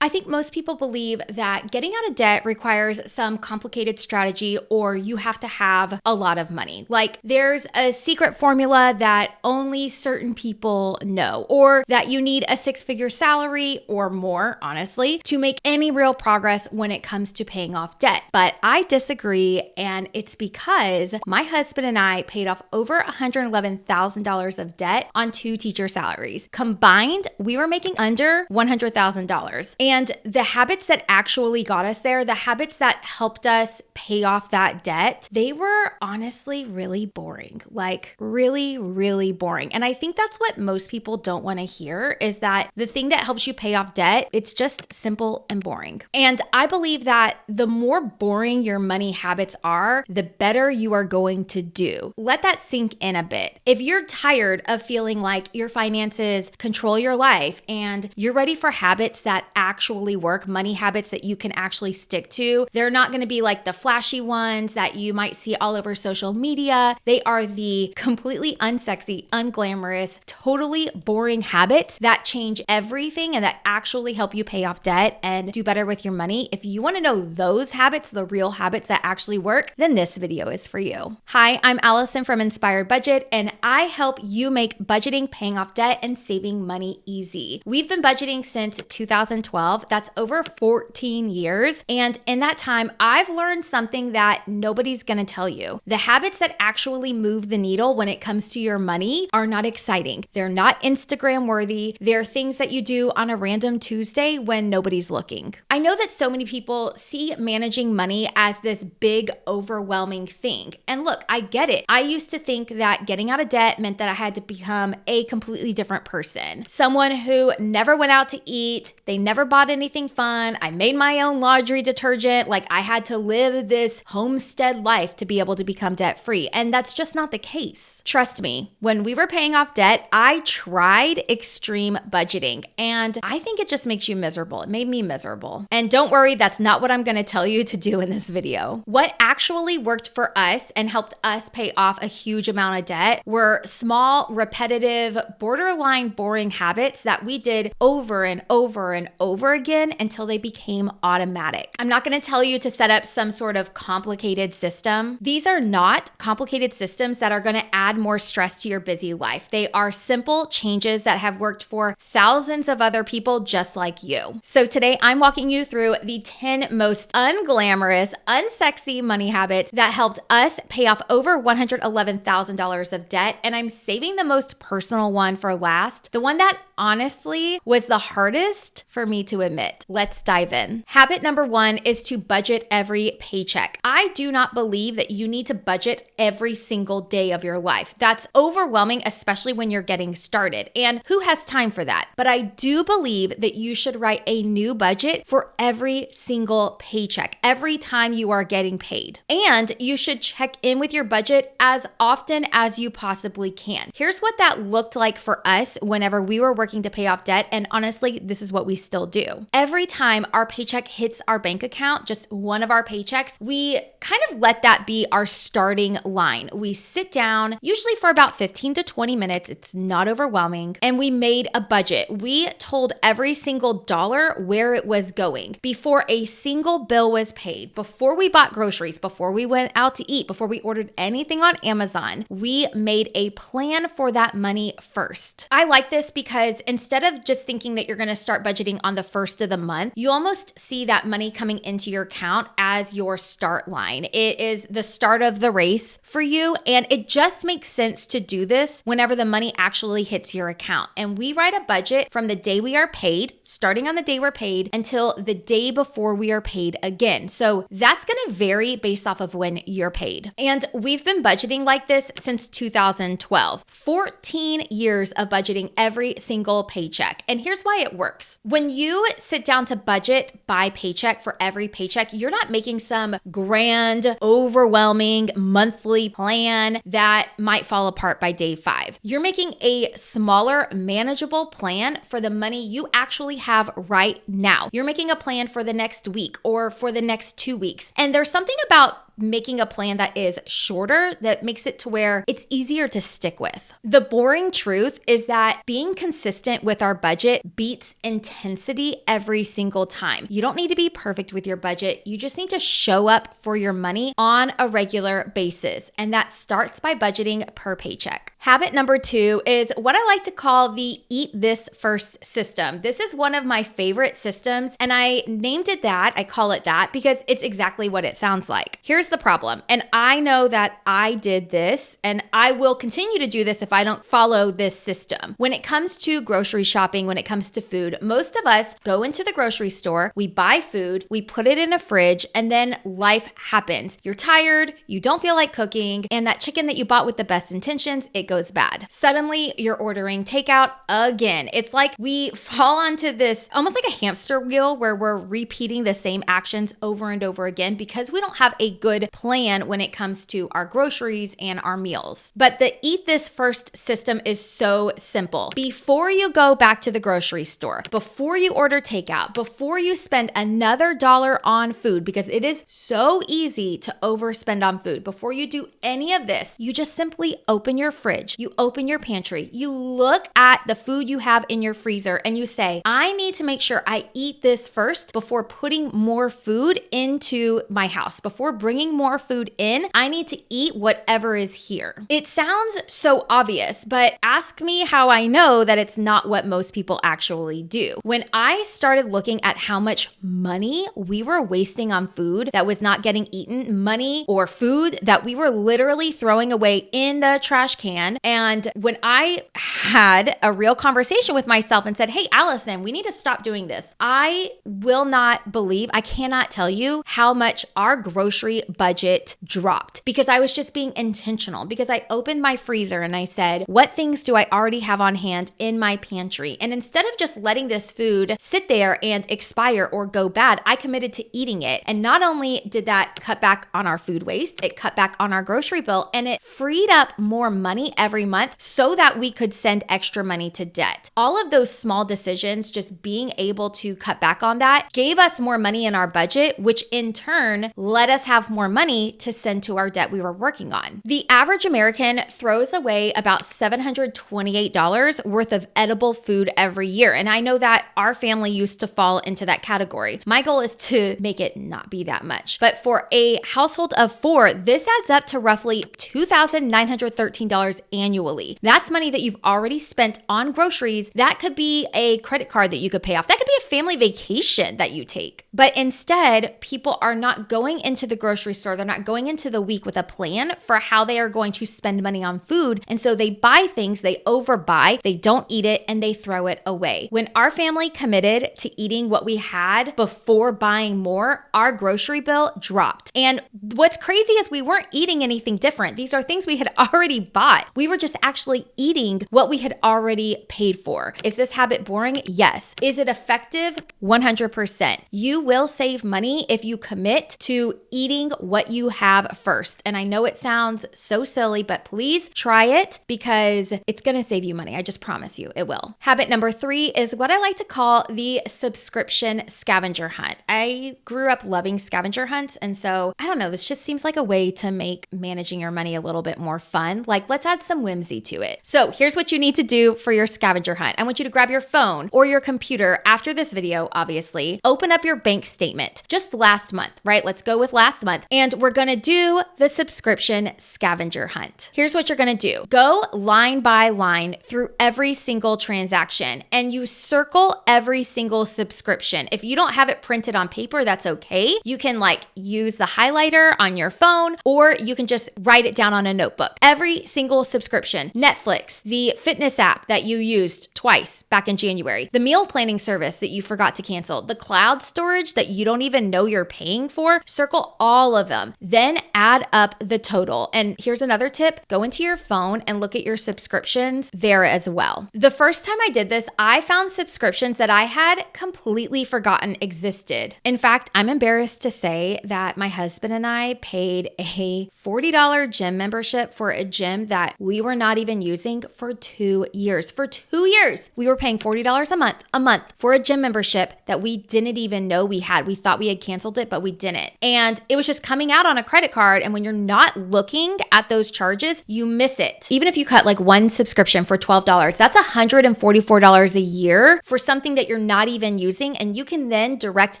I think most people believe that getting out of debt requires some complicated strategy or you have to have a lot of money. Like there's a secret formula that only certain people know, or that you need a six-figure salary or more, honestly, to make any real progress when it comes to paying off debt. But I disagree, and it's because my husband and I paid off over $111,000 of debt on 2 teacher salaries. Combined, we were making under $100,000. And the habits that actually got us there, the habits that helped us pay off that debt, they were honestly really boring, like really, really boring. And I think that's what most people don't want to hear, is that the thing that helps you pay off debt, it's just simple and boring. And I believe that the more boring your money habits are, the better you are going to do. Let that sink in a bit. If you're tired of feeling like your finances control your life and you're ready for habits that actually work, money habits that you can actually stick to, they're not going to be like the flashy ones that you might see all over social media. They are the completely unsexy, unglamorous, totally boring habits that change everything and that actually help you pay off debt and do better with your money. If you want to know those habits, the real habits that actually work, then this video is for you. Hi, I'm Allison from Inspired Budget, and I help you make budgeting, paying off debt, and saving money easy. We've been budgeting since 2012. That's over 14 years. And in that time, I've learned something that nobody's going to tell you. The habits that actually move the needle when it comes to your money are not exciting. They're not Instagram worthy. They're things that you do on a random Tuesday when nobody's looking. I know that so many people see managing money as this big, overwhelming thing. And look, I get it. I used to think that getting out of debt meant that I had to become a completely different person. Someone who never went out to eat. They never bought anything fun. I made my own laundry detergent. Like I had to live this homestead life to be able to become debt free. And that's just not the case. Trust me, when we were paying off debt, I tried extreme budgeting and I think it just makes you miserable. It made me miserable. And don't worry, that's not what I'm going to tell you to do in this video. What actually worked for us and helped us pay off a huge amount of debt were small, repetitive, borderline boring habits that we did over and over and over again until they became automatic. I'm not going to tell you to set up some sort of complicated system. These are not complicated systems that are going to add more stress to your busy life. They are simple changes that have worked for thousands of other people just like you. So today I'm walking you through the 10 most unglamorous, unsexy money habits that helped us pay off over $111,000 of debt. And I'm saving the most personal one for last, the one that honestly was the hardest for me to admit. Let's dive in. Habit number 1 is to budget every paycheck. I do not believe that you need to budget every single day of your life. That's overwhelming, especially when you're getting started. And who has time for that? But I do believe that you should write a new budget for every single paycheck, every time you are getting paid. And you should check in with your budget as often as you possibly can. Here's what that looked like for us whenever we were working to pay off debt. And honestly, this is what we still do. Every time our paycheck hits our bank account, just one of our paychecks, we kind of let that be our starting line. We sit down, usually for about 15 to 20 minutes. It's not overwhelming. And we made a budget. We told every single dollar where it was going before a single bill was paid, before we bought groceries, before we went out to eat, before we ordered anything on Amazon. We made a plan for that money first. I like this because instead of just thinking that you're going to start budgeting on the first of the month, you almost see that money coming into your account as your start line. It is the start of the race for you. And it just makes sense to do this whenever the money actually hits your account. And we write a budget from the day we are paid, starting on the day we're paid, until the day before we are paid again. So that's going to vary based off of when you're paid. And we've been budgeting like this since 2012. 14 years of budgeting every single paycheck. And here's why it works. When you sit down to budget by paycheck for every paycheck, you're not making some grand, overwhelming monthly plan that might fall apart by day 5. You're making a smaller, manageable plan for the money you actually have right now. You're making a plan for the next week or for the next 2 weeks. And there's something about making a plan that is shorter, that makes it to where it's easier to stick with. The boring truth is that being consistent with our budget beats intensity every single time. You don't need to be perfect with your budget. You just need to show up for your money on a regular basis. And that starts by budgeting per paycheck. Habit number 2 is what I like to call the eat this first system. This is one of my favorite systems, and I named it that. I call it that because it's exactly what it sounds like. Here's the problem, and I know that I did this, and I will continue to do this if I don't follow this system. When it comes to grocery shopping, when it comes to food, most of us go into the grocery store, we buy food, we put it in a fridge, and then life happens. You're tired, you don't feel like cooking, and that chicken that you bought with the best intentions, it goes bad. Suddenly, you're ordering takeout again. It's like we fall onto this almost like a hamster wheel where we're repeating the same actions over and over again because we don't have a good plan when it comes to our groceries and our meals. But the eat this first system is so simple. Before you go back to the grocery store, before you order takeout, before you spend another dollar on food, because it is so easy to overspend on food, before you do any of this, you just simply open your fridge, you open your pantry, you look at the food you have in your freezer, and you say, I need to make sure I eat this first before putting more food into my house. Before bringing more food in, I need to eat whatever is here. It sounds so obvious, but ask me how I know that it's not what most people actually do. When I started looking at how much money we were wasting on food that was not getting eaten, money or food that we were literally throwing away in the trash can, and when I had a real conversation with myself and said, hey, Allison, we need to stop doing this, I will not believe, I cannot tell you how much our grocery budget dropped because I was just being intentional, because I opened my freezer and I said, what things do I already have on hand in my pantry? And instead of just letting this food sit there and expire or go bad, I committed to eating it. And not only did that cut back on our food waste, it cut back on our grocery bill, and it freed up more money every month so that we could send extra money to debt. All of those small decisions, just being able to cut back on that, gave us more money in our budget, which in turn let us have more money to send to our debt we were working on. The average American throws away about $728 worth of edible food every year. And I know that our family used to fall into that category. My goal is to make it not be that much. But for a household of 4, this adds up to roughly $2,913 annually. That's money that you've already spent on groceries. That could be a credit card that you could pay off. That could be a family vacation that you take. But instead, people are not going into the grocery store. They're not going into the week with a plan for how they are going to spend money on food. And so they buy things, they overbuy, they don't eat it, and they throw it away. When our family committed to eating what we had before buying more, our grocery bill dropped. And what's crazy is we weren't eating anything different. These are things we had already bought. We were just actually eating what we had already paid for. Is this habit boring? Yes. Is it effective? 100%. You will save money if you commit to eating what you have first. And I know it sounds so silly, but please try it because it's going to save you money. I just promise you it will. Habit number 3 is what I like to call the subscription scavenger hunt. I grew up loving scavenger hunts. And so I don't know, this just seems like a way to make managing your money a little bit more fun. Like, let's add some whimsy to it. So here's what you need to do for your scavenger hunt. I want you to grab your phone or your computer after this video, obviously. Open up your bank statement just last month, right? Let's go with last month. And we're going to do the subscription scavenger hunt. Here's what you're going to do. Go line by line through every single transaction and you circle every single subscription. If you don't have it printed on paper, that's okay. You can use the highlighter on your phone or you can just write it down on a notebook. Every single subscription, Netflix, the fitness app that you used twice back in January, the meal planning service that you forgot to cancel, the cloud storage that you don't even know you're paying for, circle all of them. Then add up the total. And here's another tip. Go into your phone and look at your subscriptions there as well. The first time I did this, I found subscriptions that I had completely forgotten existed. In fact, I'm embarrassed to say that my husband and I paid a $40 gym membership for a gym that we were not even using for 2 years. For 2 years, we were paying $40 a month for a gym membership that we didn't even know we had. We thought we had canceled it, but we didn't. And it was just coming out on a credit card. And when you're not looking at those charges, you miss it. Even if you cut like one subscription for $12, that's $144 a year for something that you're not even using. And you can then direct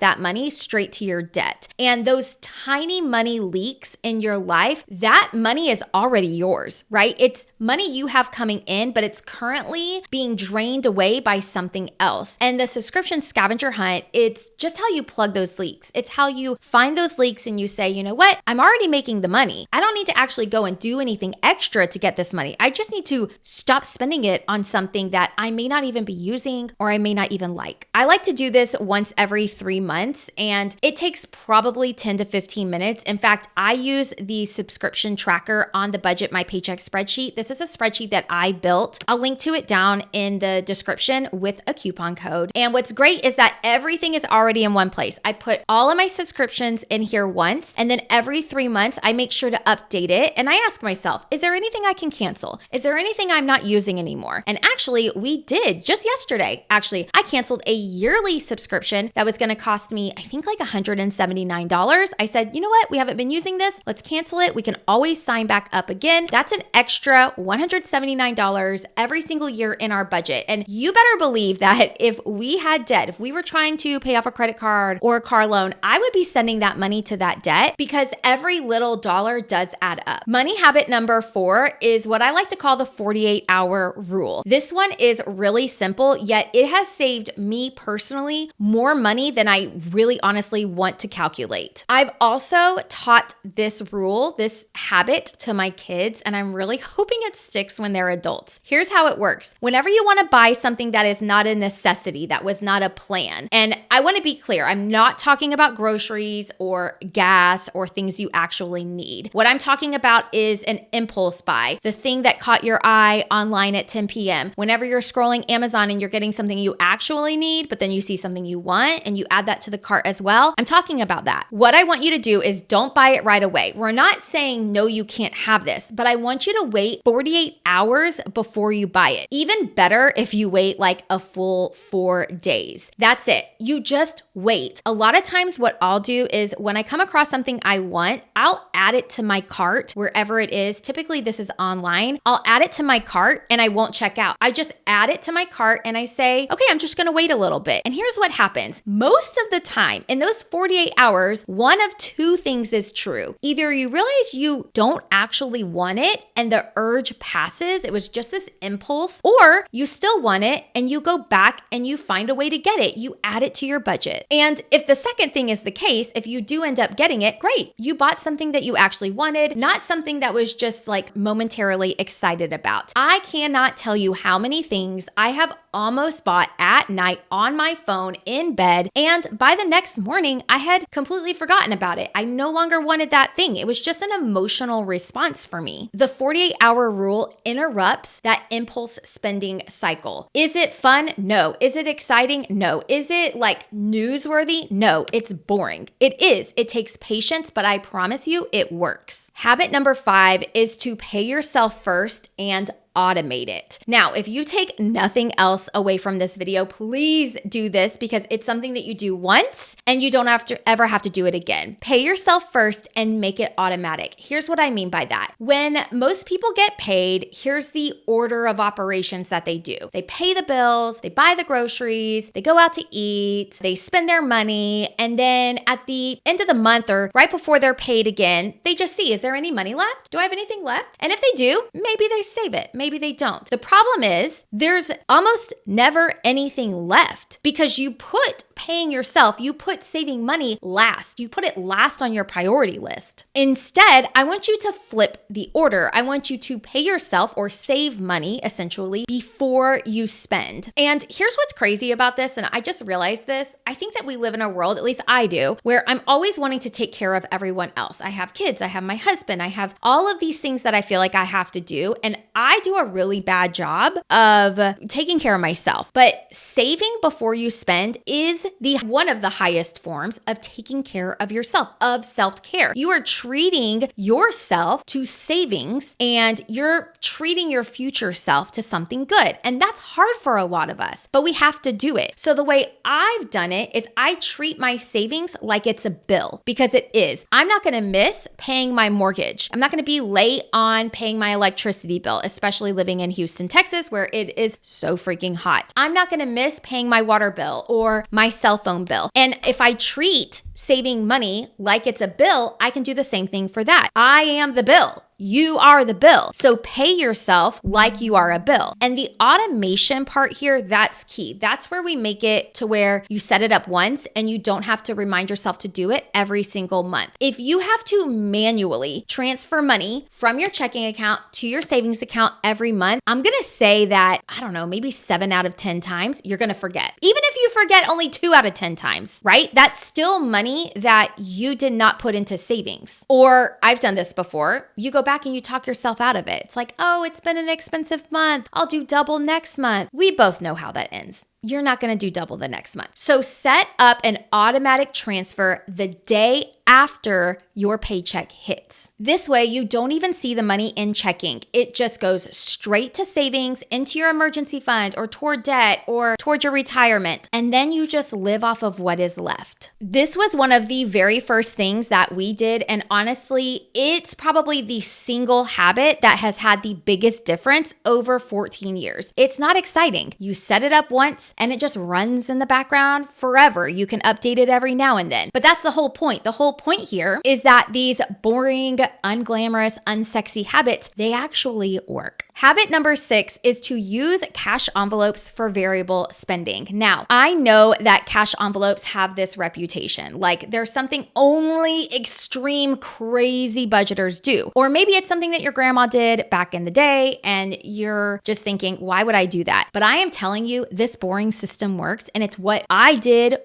that money straight to your debt. And those tiny money leaks in your life, that money is already yours, right? It's money you have coming in, but it's currently being drained away by something else. And the subscription scavenger hunt, it's just how you plug those leaks. It's how you find those leaks and you say, you know what? I'm already making the money. I don't need to actually go and do anything extra to get this money. I just need to stop spending it on something that I may not even be using or I may not even like. I like to do this once every 3 months and it takes probably 10 to 15 minutes. In fact, I use the subscription tracker on the Budget My Paycheck spreadsheet. This is a spreadsheet that I built. I'll link to it down in the description with a coupon code. And what's great is that everything is already in one place. I put all of my subscriptions in here once, and then every 3 months, I make sure to update it. And I ask myself, is there anything I can cancel? Is there anything I'm not using anymore? And actually, we did just yesterday. Actually, I canceled a yearly subscription that was going to cost me, I think like $179. I said, you know what? We haven't been using this. Let's cancel it. We can always sign back up again. That's an extra $179 every single year in our budget. And you better believe that if we had debt, if we were trying to pay off a credit card or a car loan, I would be sending that money to that debt because every little dollar does add up. Money habit number 4 is what I like to call the 48-hour rule. This one is really simple, yet it has saved me personally more money than I really honestly want to calculate. I've also taught this rule, this habit to my kids, and I'm really hoping it sticks when they're adults. Here's how it works. Whenever you want to buy something that is not a necessity, that was not a plan, and I want to be clear, I'm not talking about groceries or gas or things you actually need. What I'm talking about is an impulse buy, the thing that caught your eye online at 10 p.m. Whenever you're scrolling Amazon and you're getting something you actually need, but then you see something you want and you add that to the cart as well. I'm talking about that. What I want you to do is don't buy it right away. We're not saying, no, you can't have this, but I want you to wait 48 hours before you buy it. Even better if you wait like a full 4 days. That's it. You just wait. A lot of times what I'll do is when I come across something I want, I'll add it to my cart wherever it is. Typically this is online. I'll add it to my cart and I won't check out. I just add it to my cart and I say, okay, I'm just going to wait a little bit. And here's what happens. Most of the time in those 48 hours, one of two things is true. Either you realize you don't actually want it and the urge passes, it was just this impulse, or you still want it and you go back and you find a way to get it. You add it to your budget. And if the second thing is the case, if you do end up getting it, great. You bought something that you actually wanted, not something that was just like momentarily excited about. I cannot tell you how many things I have almost bought at night on my phone in bed, and by the next morning, I had completely forgotten about it. I no longer wanted that thing. It was just an emotional response for me. The 48-hour rule interrupts that impulse spending cycle. Is it fun? No. Is it exciting? No. Is it like newsworthy? No. It's boring. It is. It takes patience, but I promise you it works. Habit number 5 is to pay yourself first and automate it. Now, if you take nothing else away from this video, please do this because it's something that you do once and you don't ever have to do it again. Pay yourself first and make it automatic. Here's what I mean by that. When most people get paid, here's the order of operations that they do. They pay the bills, they buy the groceries, they go out to eat, they spend their money, and then at the end of the month or right before they're paid again, they just see, is there any money left? Do I have anything left? And if they do, maybe they save it. Maybe they don't. The problem is there's almost never anything left because you put paying yourself, you put saving money last. You put it last on your priority list. Instead, I want you to flip the order. I want you to pay yourself or save money essentially before you spend. And here's what's crazy about this, and I just realized this. I think that we live in a world, at least I do, where I'm always wanting to take care of everyone else. I have kids, I have my husband, I have all of these things that I feel like I have to do, and I do a really bad job of taking care of myself. But saving before you spend is the one of the highest forms of taking care of yourself, of self-care. You are treating yourself to savings and you're treating your future self to something good. And that's hard for a lot of us, but we have to do it. So the way I've done it is I treat my savings like it's a bill, because it is. I'm not going to miss paying my mortgage. I'm not going to be late on paying my electricity bill, especially living in Houston, Texas, where it is so freaking hot. I'm not going to miss paying my water bill or my cell phone bill. And if I treat saving money like it's a bill, I can do the same thing for that. I am the bill. You are the bill. So pay yourself like you are a bill. And the automation part here, that's key. That's where we make it to where you set it up once and you don't have to remind yourself to do it every single month. If you have to manually transfer money from your checking account to your savings account every month, I'm going to say that, I don't know, maybe 7 out of 10 times, you're going to forget. Even if you forget only 2 out of 10 times, right? That's still money that you did not put into savings. Or I've done this before. You go back and you talk yourself out of it. It's like, oh, it's been an expensive month. I'll do double next month. We both know how that ends. You're not going to do double the next month. So set up an automatic transfer the day after your paycheck hits. This way, you don't even see the money in checking. It just goes straight to savings, into your emergency fund, or toward debt, or toward your retirement. And then you just live off of what is left. This was one of the very first things that we did. And honestly, it's probably the single habit that has had the biggest difference over 14 years. It's not exciting. You set it up once, and it just runs in the background forever. You can update it every now and then. But that's the whole point. The whole point here is that these boring, unglamorous, unsexy habits, they actually work. Habit number 6 is to use cash envelopes for variable spending. Now, I know that cash envelopes have this reputation, like there's something only extreme crazy budgeters do. Or maybe it's something that your grandma did back in the day and you're just thinking, why would I do that? But I am telling you, this boring system works, and it's what I did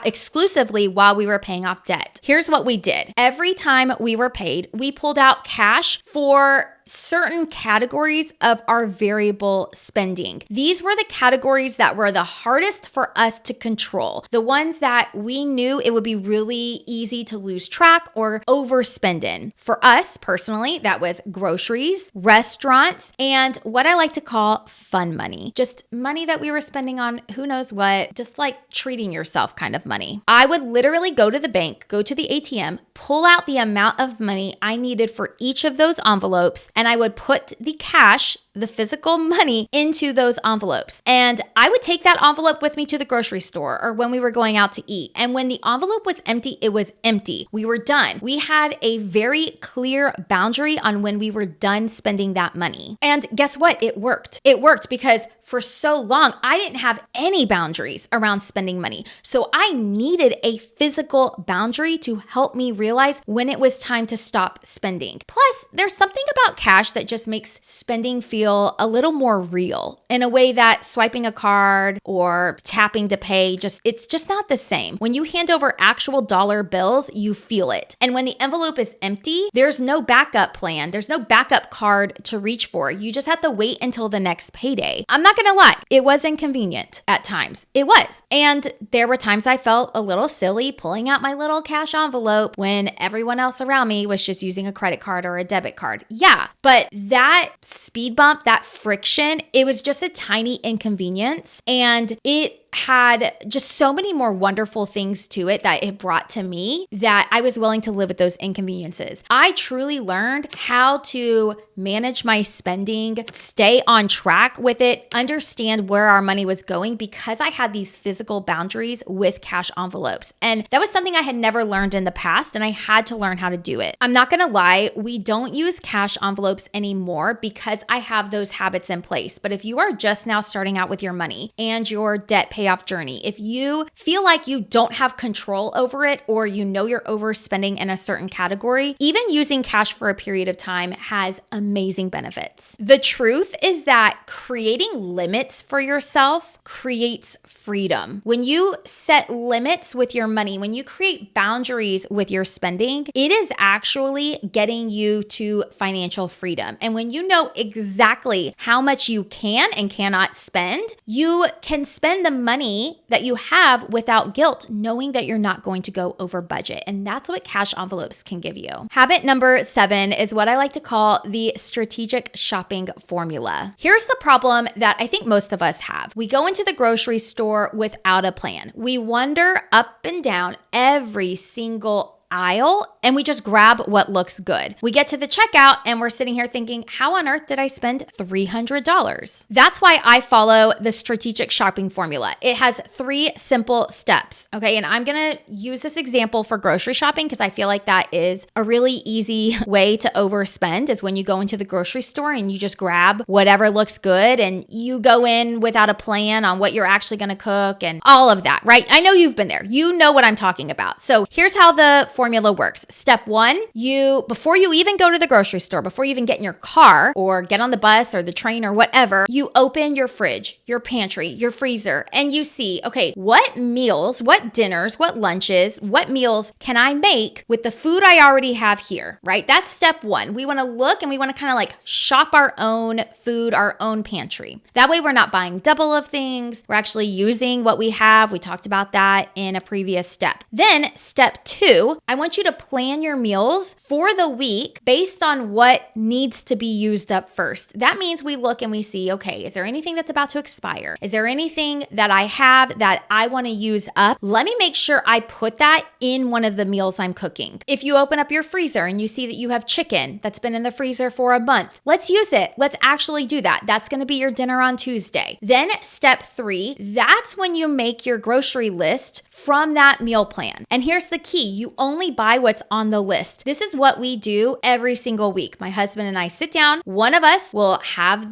exclusively while we were paying off debt. Here's what we did. Every time we were paid, we pulled out cash for certain categories of our variable spending. These were the categories that were the hardest for us to control. The ones that we knew it would be really easy to lose track or overspend in. For us personally, that was groceries, restaurants, and what I like to call fun money. Just money that we were spending on who knows what, just like treating yourself kind of money. I would literally go to the bank, go to the ATM, pull out the amount of money I needed for each of those envelopes, and I would put the cash, the physical money, into those envelopes. And I would take that envelope with me to the grocery store or when we were going out to eat. And when the envelope was empty, it was empty. We were done. We had a very clear boundary on when we were done spending that money. And guess what? It worked. It worked because for so long, I didn't have any boundaries around spending money. So I needed a physical boundary to help me realize when it was time to stop spending. Plus, there's something about cash that just makes spending feel a little more real in a way that swiping a card or tapping to pay, it's just not the same. When you hand over actual dollar bills, you feel it. And when the envelope is empty, there's no backup plan. There's no backup card to reach for. You just have to wait until the next payday. I'm not gonna lie, it was inconvenient at times. It was. And there were times I felt a little silly pulling out my little cash envelope when everyone else around me was just using a credit card or a debit card. Yeah, but that speed bump, that friction, it was just a tiny inconvenience, and it had just so many more wonderful things to it that it brought to me that I was willing to live with those inconveniences. I truly learned how to manage my spending, stay on track with it, understand where our money was going because I had these physical boundaries with cash envelopes. And that was something I had never learned in the past, and I had to learn how to do it. I'm not gonna lie, we don't use cash envelopes anymore because I have those habits in place. But if you are just now starting out with your money and your debt payoff journey, if you feel like you don't have control over it or you know you're overspending in a certain category, even using cash for a period of time has amazing benefits. The truth is that creating limits for yourself creates freedom. When you set limits with your money, when you create boundaries with your spending, it is actually getting you to financial freedom. And when you know exactly how much you can and cannot spend, you can spend the money money that you have without guilt, knowing that you're not going to go over budget. And that's what cash envelopes can give you. Habit number 7 is what I like to call the strategic shopping formula. Here's the problem that I think most of us have. We go into the grocery store without a plan. We wander up and down every single aisle and we just grab what looks good. We get to the checkout and we're sitting here thinking, how on earth did I spend $300? That's why I follow the strategic shopping formula. It has 3 simple steps. Okay. And I'm going to use this example for grocery shopping because I feel like that is a really easy way to overspend is when you go into the grocery store and you just grab whatever looks good and you go in without a plan on what you're actually going to cook and all of that, right? I know you've been there. You know what I'm talking about. So here's how the formula works. Step 1, before you even go to the grocery store, before you even get in your car or get on the bus or the train or whatever, you open your fridge, your pantry, your freezer, and you see, okay, what meals, what dinners, what lunches, what meals can I make with the food I already have here, right? That's step 1. We want to look and we want to kind of like shop our own food, our own pantry. That way we're not buying double of things. We're actually using what we have. We talked about that in a previous step. Then step 2, I want you to plan your meals for the week based on what needs to be used up first. That means we look and we see, okay, is there anything that's about to expire? Is there anything that I have that I want to use up? Let me make sure I put that in one of the meals I'm cooking. If you open up your freezer and you see that you have chicken that's been in the freezer for a month, let's use it. Let's actually do that. That's going to be your dinner on Tuesday. Then step 3, that's when you make your grocery list from that meal plan. And here's the key. You only buy what's on the list. This is what we do every single week. My husband and I sit down. One of us will have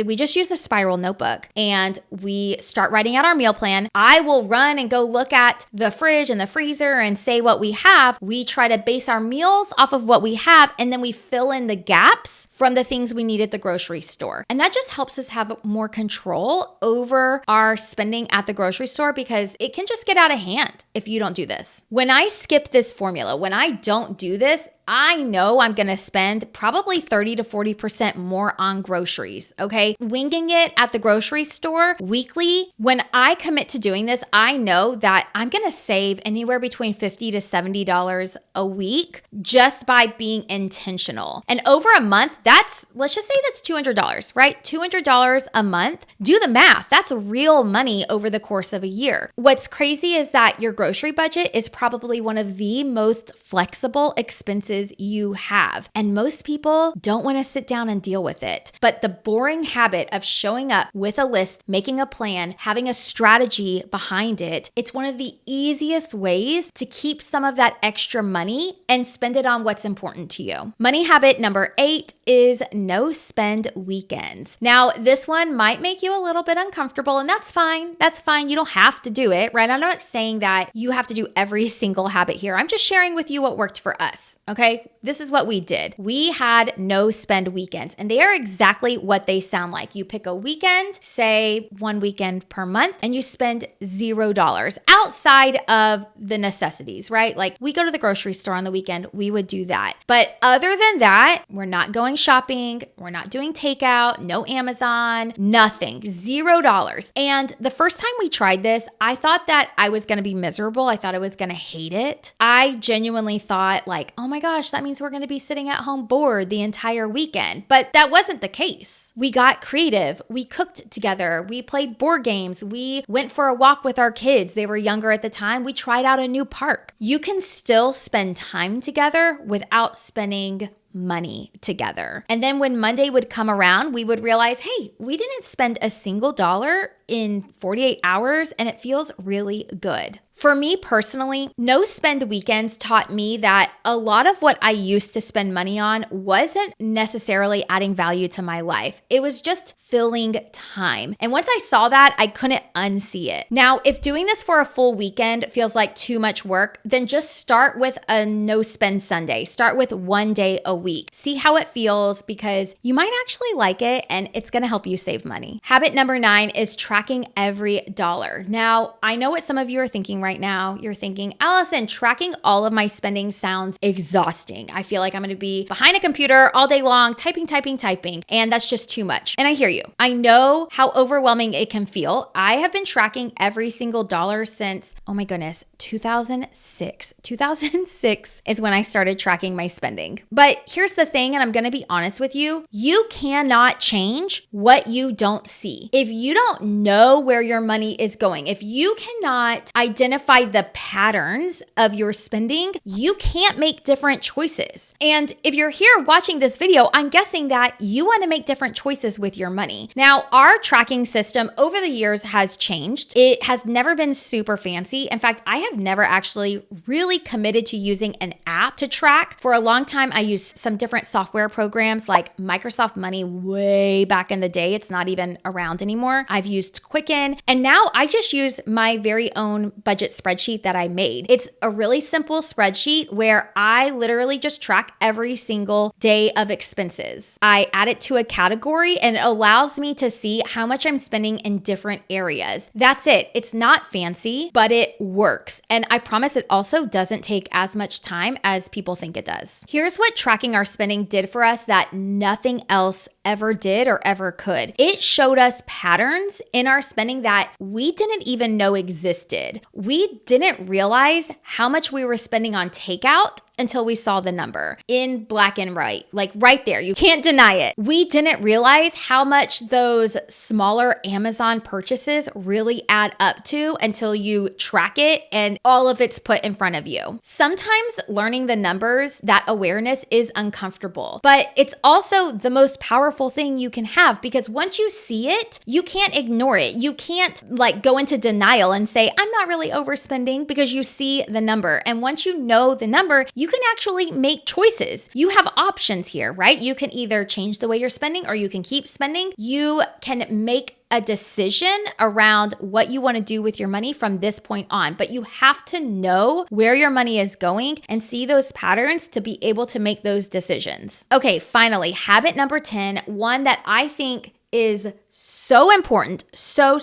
we just use a spiral notebook and we start writing out our meal plan. I will run and go look at the fridge and the freezer and say what we have. We try to base our meals off of what we have and then we fill in the gaps from the things we need at the grocery store. And that just helps us have more control over our spending at the grocery store because it can just get out of hand if you don't do this. When I skip this formula, when I don't do this, I know I'm going to spend probably 30 to 40% more on groceries, okay? Winging it at the grocery store weekly, when I commit to doing this, I know that I'm going to save anywhere between $50 to $70 a week just by being intentional. And over a month, let's just say that's $200, right? $200 a month. Do the math. That's real money over the course of a year. What's crazy is that your grocery budget is probably one of the most flexible expenses you have. And most people don't want to sit down and deal with it. But the boring habit of showing up with a list, making a plan, having a strategy behind it, it's one of the easiest ways to keep some of that extra money and spend it on what's important to you. Money habit number 8 is no spend weekends. Now, this one might make you a little bit uncomfortable, and that's fine. That's fine. You don't have to do it, right? I'm not saying that you have to do every single habit here. I'm just sharing with you what worked for us, okay? This is what we did. We had no spend weekends, and they are exactly what they sound like. You pick a weekend, say 1 weekend per month, and you spend $0 outside of the necessities, right? Like we go to the grocery store on the weekend, we would do that. But other than that, we're not going shopping, we're not doing takeout, no Amazon, nothing, $0. And the first time we tried this, I thought that I was going to be miserable. I thought I was going to hate it. I genuinely thought like, oh my gosh, that means we're going to be sitting at home bored the entire weekend. But that wasn't the case. We got creative. We cooked together. We played board games. We went for a walk with our kids. They were younger at the time. We tried out a new park. You can still spend time together without spending money together. And then when Monday would come around, we would realize, hey, we didn't spend a single dollar in 48 hours and it feels really good. For me personally, no spend weekends taught me that a lot of what I used to spend money on wasn't necessarily adding value to my life. It was just filling time. And once I saw that, I couldn't unsee it. Now, if doing this for a full weekend feels like too much work, then just start with a no spend Sunday. Start with 1 day a week. week. See how it feels because you might actually like it and it's gonna help you save money. Habit number 9 is tracking every dollar. Now, I know what some of you are thinking right now. You're thinking, Allison, tracking all of my spending sounds exhausting. I feel like I'm gonna be behind a computer all day long, typing, and that's just too much. And I hear you. I know how overwhelming it can feel. I have been tracking every single dollar since, oh my goodness, 2006. 2006 is when I started tracking my spending. But here's the thing, and I'm gonna be honest with you, you cannot change what you don't see. If you don't know where your money is going, if you cannot identify the patterns of your spending, you can't make different choices. And if you're here watching this video, I'm guessing that you want to make different choices with your money. Now, our tracking system over the years has changed. It has never been super fancy. In fact, I have never actually really committed to using an app to track. For a long time, I used some different software programs like Microsoft Money way back in the day. It's not even around anymore. I've used Quicken, and now I just use my very own budget spreadsheet that I made. It's a really simple spreadsheet where I literally just track every single day of expenses. I add it to a category and it allows me to see how much I'm spending in different areas. That's it. It's not fancy, but it works. And I promise it also doesn't take as much time as people think it does. Here's what tracking our spending did for us that nothing else ever did or ever could. It showed us patterns in our spending that we didn't even know existed. We didn't realize how much we were spending on takeout until we saw the number in black and white, like right there. You can't deny it. We didn't realize how much those smaller Amazon purchases really add up to until you track it and all of it's put in front of you. Sometimes learning the numbers, that awareness is uncomfortable, but it's also the most powerful thing you can have because once you see it, you can't ignore it. You can't go into denial and say, I'm not really overspending because you see the number. And once you know the number, you can actually make choices. You have options here, right? You can either change the way you're spending or you can keep spending. You can make a decision around what you want to do with your money from this point on, but you have to know where your money is going and see those patterns to be able to make those decisions. Okay, finally, habit number 10, one that I think is so important, so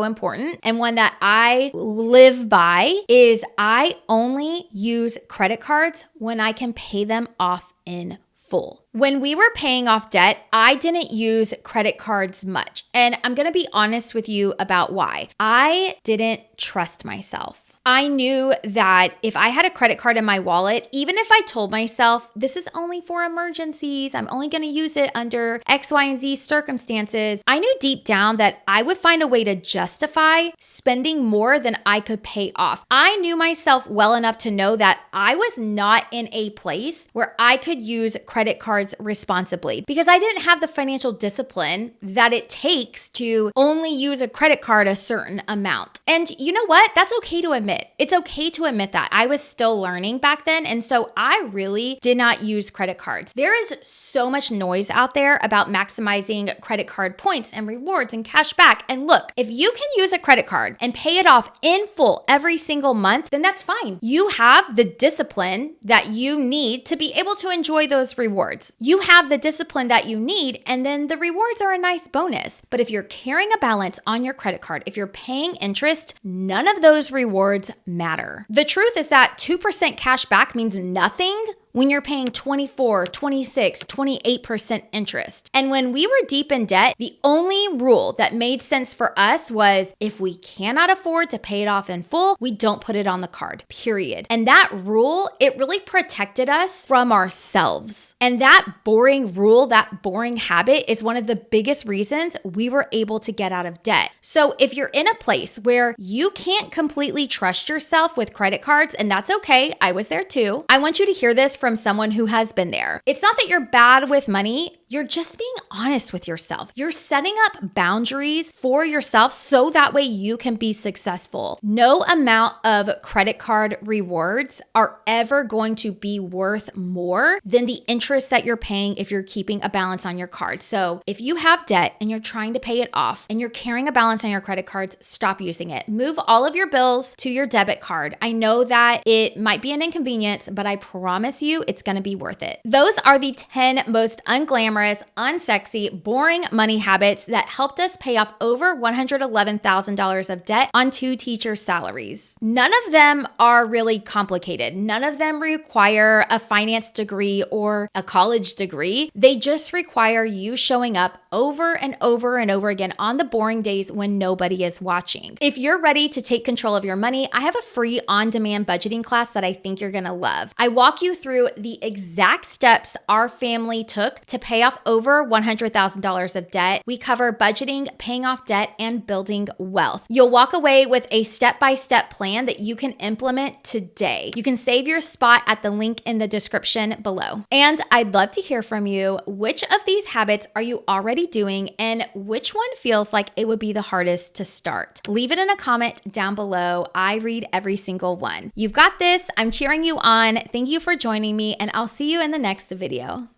important, and one that I live by is I only use credit cards when I can pay them off in full. When we were paying off debt, I didn't use credit cards much. And I'm going to be honest with you about why. I didn't trust myself. I knew that if I had a credit card in my wallet, even if I told myself this is only for emergencies, I'm only going to use it under X, Y, and Z circumstances, I knew deep down that I would find a way to justify spending more than I could pay off. I knew myself well enough to know that I was not in a place where I could use credit cards responsibly because I didn't have the financial discipline that it takes to only use a credit card a certain amount. And you know what? That's okay to admit. It's okay to admit that. I was still learning back then. And so I really did not use credit cards. There is so much noise out there about maximizing credit card points and rewards and cash back. And look, if you can use a credit card and pay it off in full every single month, then that's fine. You have the discipline that you need to be able to enjoy those rewards. You have the discipline that you need, and then the rewards are a nice bonus. But if you're carrying a balance on your credit card, if you're paying interest, none of those rewards matter. The truth is that 2% cash back means nothing when you're paying 24, 26, 28% interest. And when we were deep in debt, the only rule that made sense for us was if we cannot afford to pay it off in full, we don't put it on the card, period. And that rule, it really protected us from ourselves. And that boring rule, that boring habit is one of the biggest reasons we were able to get out of debt. So if you're in a place where you can't completely trust yourself with credit cards, and that's okay, I was there too, I want you to hear this from someone who has been there. It's not that you're bad with money. You're just being honest with yourself. You're setting up boundaries for yourself so that way you can be successful. No amount of credit card rewards are ever going to be worth more than the interest that you're paying if you're keeping a balance on your card. So if you have debt and you're trying to pay it off and you're carrying a balance on your credit cards, stop using it. Move all of your bills to your debit card. I know that it might be an inconvenience, but I promise you it's going to be worth it. Those are the 10 most unglamorous, unsexy, boring money habits that helped us pay off over $111,000 of debt on 2 teachers' salaries. None of them are really complicated. None of them require a finance degree or a college degree. They just require you showing up over and over and over again on the boring days when nobody is watching. If you're ready to take control of your money, I have a free on-demand budgeting class that I think you're gonna love. I walk you through the exact steps our family took to pay off over $100,000 of debt. We cover budgeting, paying off debt, and building wealth. You'll walk away with a step-by-step plan that you can implement today. You can save your spot at the link in the description below. And I'd love to hear from you. Which of these habits are you already doing, and which one feels like it would be the hardest to start? Leave it in a comment down below. I read every single one. You've got this. I'm cheering you on. Thank you for joining me, and I'll see you in the next video.